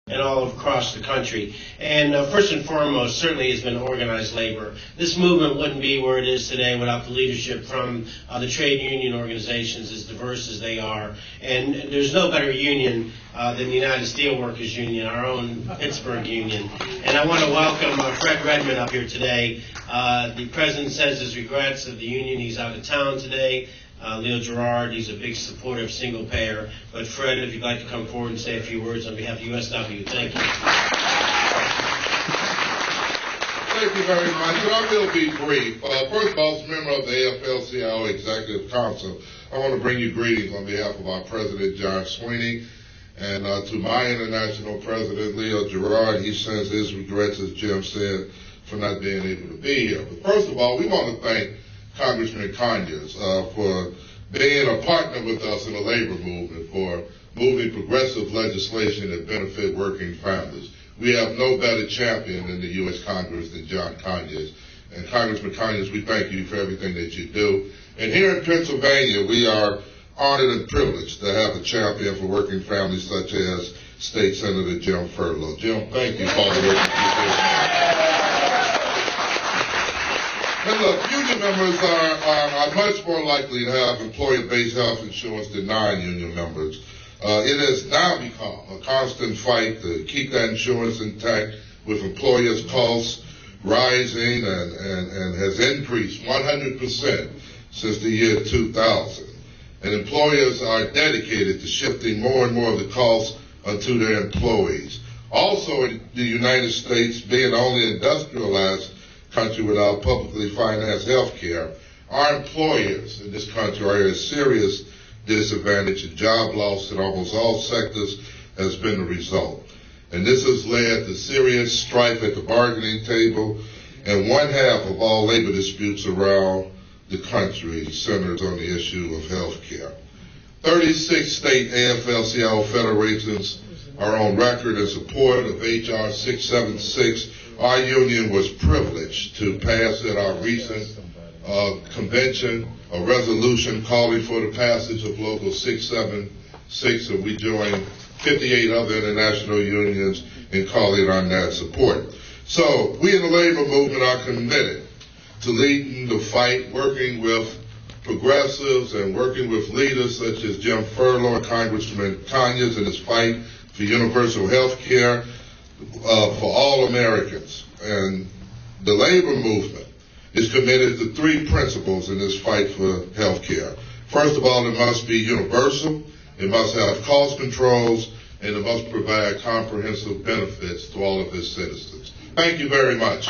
and all across the country. And first and foremost, certainly has been organized labor. This movement wouldn't be where it is today without the leadership from the trade union organizations, as diverse as they are. And there's no better union than the United Steelworkers Union, our own Pittsburgh union. And I want to welcome Fred Redmon up here today. The president says his regrets of the union. He's out of town today. Leo Gerard, he's a big supporter of single payer. But Fred, if you'd like to come forward and say a few words on behalf of USW, thank you. Thank you very much. And I will be brief. First of all, as a member of the AFL-CIO Executive Council, I want to bring you greetings on behalf of our president, John Sweeney, and to my international president, Leo Gerard. He sends his regrets, as Jim said, for not being able to be here. But first of all, we want to thank Congressman Conyers for being a partner with us in the labor movement, for moving progressive legislation that benefit working families. We have no better champion in the U.S. Congress than John Conyers. And Congressman Conyers, we thank you for everything that you do. And here in Pennsylvania, we are honored and privileged to have a champion for working families such as State Senator Jim Furlow. Jim, thank you for all the work that you do. And look, union members are much more likely to have employer-based health insurance than non-union members. It has now become a constant fight to keep that insurance intact, with employers' costs rising and has increased 100% since the year 2000. And employers are dedicated to shifting more and more of the costs onto their employees. Also, in the United States, being the only industrialized country without publicly financed health care, our employers in this country are at a serious disadvantage, and job loss in almost all sectors has been the result. And this has led to serious strife at the bargaining table, and one half of all labor disputes around the country centers on the issue of health care. 36 state AFL-CIO federations are on record in support of H.R. 676. Our union was privileged to pass at our recent convention a resolution calling for the passage of Local 676, and we joined 58 other international unions in calling on that support. So we in the labor movement are committed to leading the fight, working with progressives and working with leaders such as Jim Furlow and Congressman Conyers in this fight for universal health care for all Americans. And the labor movement is committed to three principles in this fight for health care. First of all, it must be universal, it must have cost controls, and it must provide comprehensive benefits to all of its citizens. Thank you very much.